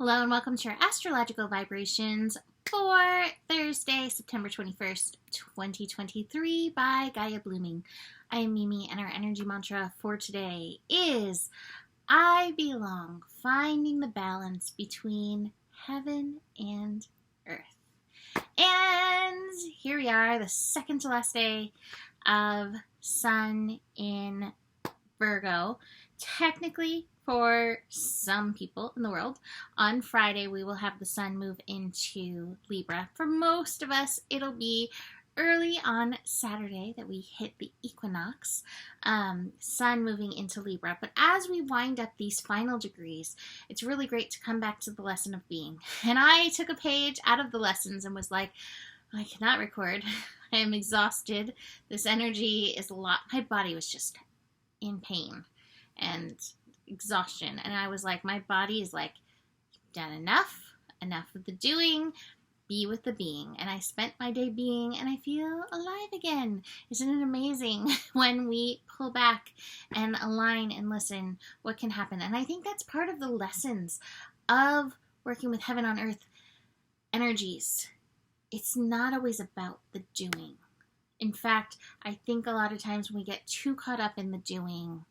Hello and welcome to your astrological vibrations for Thursday, September 21st, 2023 by Gaia Blooming. I am Mimi and our energy mantra for today is I belong, finding the balance between heaven and earth. And here we are, the second to last day of Sun in Virgo. Technically, for some people in the world, on Friday we will have the sun move into Libra. For most of us, it'll be early on Saturday that we hit the equinox, sun moving into Libra. But as we wind up these final degrees, it's really great to come back to the lesson of being. And I took a page out of the lessons and was like, I cannot record. I am exhausted. This energy is a lot. My body was just in pain and exhaustion, and I was like, my body is like, done enough of the doing, be with the being. And I spent my day being, and I feel alive again. Isn't it amazing when we pull back and align and listen what can happen? And I think that's part of the lessons of working with heaven on earth energies. It's not always about the doing. In fact, I think a lot of times when we get too caught up in the doing,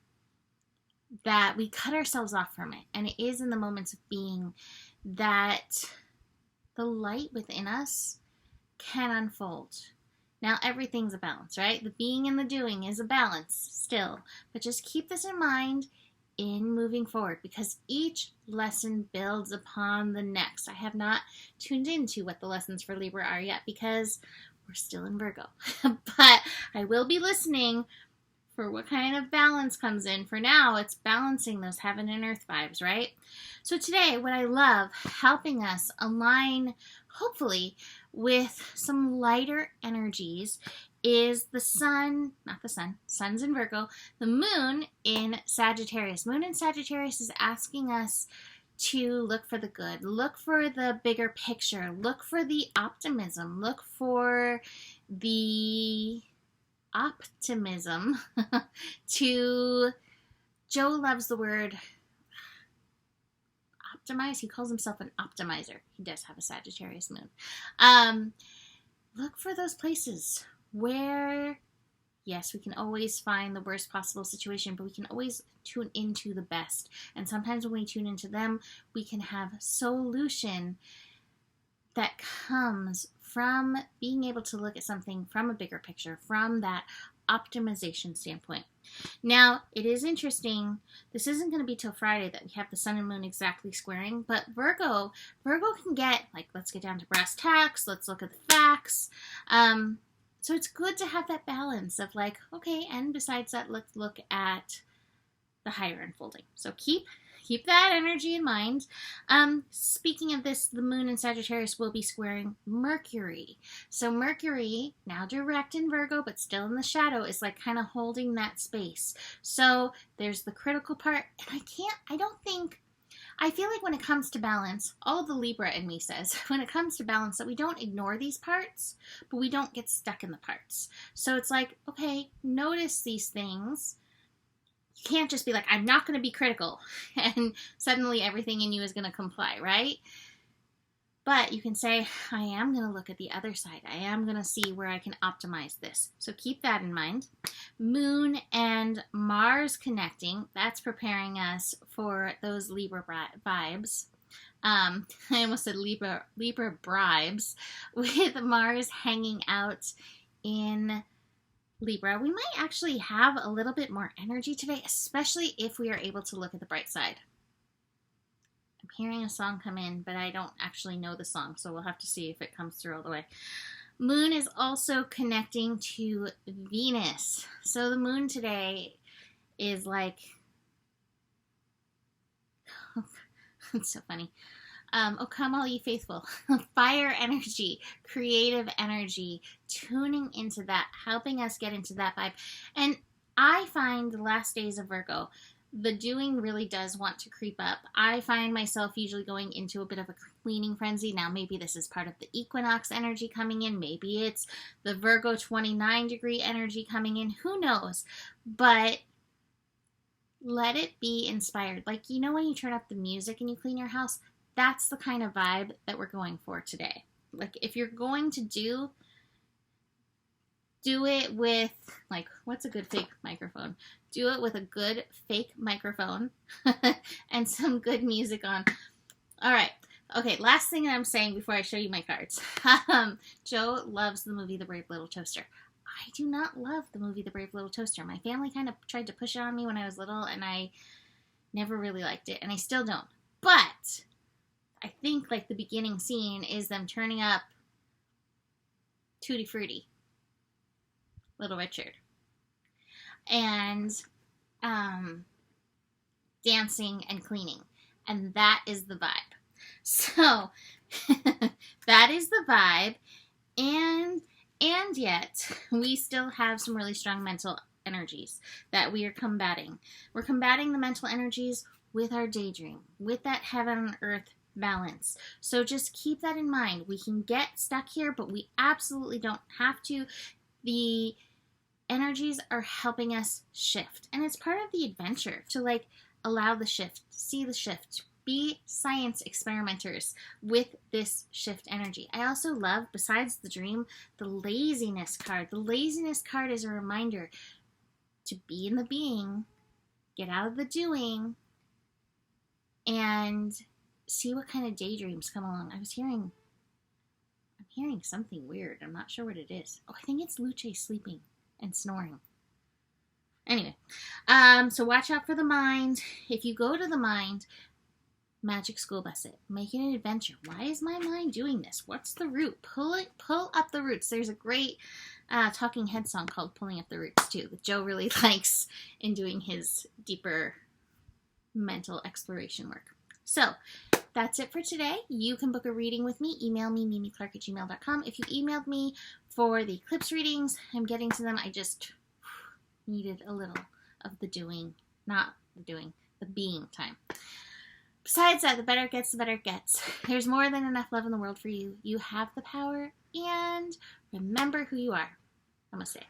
that we cut ourselves off from it. And it is in the moments of being that the light within us can unfold. Now, everything's a balance, right? The being and the doing is a balance still. But just keep this in mind in moving forward, because each lesson builds upon the next. I have not tuned into what the lessons for Libra are yet because we're still in Virgo. But I will be listening for what kind of balance comes in. For now, it's balancing those heaven and earth vibes, right? So today, what I love helping us align, hopefully, with some lighter energies is the sun, not the sun, sun's in Virgo, the moon in Sagittarius. Moon in Sagittarius is asking us to look for the good, look for the bigger picture, look for the optimism, look for the optimism to, Joe loves the word optimize. He calls himself an optimizer. He does have a Sagittarius moon. Look for those places where, yes, we can always find the worst possible situation, but we can always tune into the best. And sometimes when we tune into them, we can have solution that comes from being able to look at something from a bigger picture, from that optimization standpoint. Now, it is interesting, this isn't going to be till Friday that we have the sun and moon exactly squaring, but Virgo can get, like, let's get down to brass tacks, let's look at the facts. So it's good to have that balance of like, okay, and besides that, let's look at the higher unfolding. So keep that energy in mind. Speaking of this, the moon in Sagittarius will be squaring Mercury. So Mercury, now direct in Virgo, but still in the shadow, is like kind of holding that space. So there's the critical part. And I feel like when it comes to balance, all of the Libra in me says, when it comes to balance, that we don't ignore these parts, but we don't get stuck in the parts. So it's like, okay, notice these things. You can't just be like, I'm not going to be critical, and suddenly everything in you is going to comply, right? But you can say, I am going to look at the other side. I am going to see where I can optimize this. So keep that in mind. Moon and Mars connecting, that's preparing us for those Libra vibes. I almost said Libra bribes, with Mars hanging out in Libra. We might actually have a little bit more energy today, especially if we are able to look at the bright side. I'm hearing a song come in, but I don't actually know the song, so we'll have to see if it comes through all the way. Moon is also connecting to Venus. So the moon today is like, it's so funny. Oh, come all ye faithful. Fire energy, creative energy, tuning into that, helping us get into that vibe. And I find the last days of Virgo, the doing really does want to creep up. I find myself usually going into a bit of a cleaning frenzy. Now, maybe this is part of the equinox energy coming in. Maybe it's the Virgo 29 degree energy coming in. Who knows? But let it be inspired. Like, you know when you turn up the music and you clean your house? that's the kind of vibe that we're going for today. Like, if you're going to do it with, like, what's a good fake microphone? Do it with a good fake microphone and some good music on. All right. Okay, last thing I'm saying before I show you my cards. Joe loves the movie The Brave Little Toaster. I do not love the movie The Brave Little Toaster. My family kind of tried to push it on me when I was little, and I never really liked it, and I still don't. But I think, like, the beginning scene is them turning up Tutti Frutti, Little Richard, and dancing and cleaning. And that is the vibe. So, that is the vibe. And yet, we still have some really strong mental energies that we are combating. We're combating the mental energies with our daydream, with that heaven and earth balance. So just keep that in mind. We can get stuck here, but we absolutely don't have to. The energies are helping us shift. And it's part of the adventure to, like, allow the shift, see the shift, be science experimenters with this shift energy. I also love, besides the dream, the laziness card. The laziness card is a reminder to be in the being, get out of the doing, and see what kind of daydreams come along. I'm hearing something weird. I'm not sure what it is. Oh, I think it's Luce sleeping and snoring. Anyway, so watch out for the mind. If you go to the mind, magic school bus it. Make it an adventure. Why is my mind doing this? What's the root? Pull up the roots. There's a great Talking Head song called Pulling Up the Roots, too, that Joe really likes in doing his deeper mental exploration work. So, that's it for today. You can book a reading with me. Email me, mimiclark@gmail.com. If you emailed me for the eclipse readings, I'm getting to them. I just needed a little of the doing, not the doing, the being time. Besides that, the better it gets, the better it gets. There's more than enough love in the world for you. You have the power, and remember who you are. Namaste.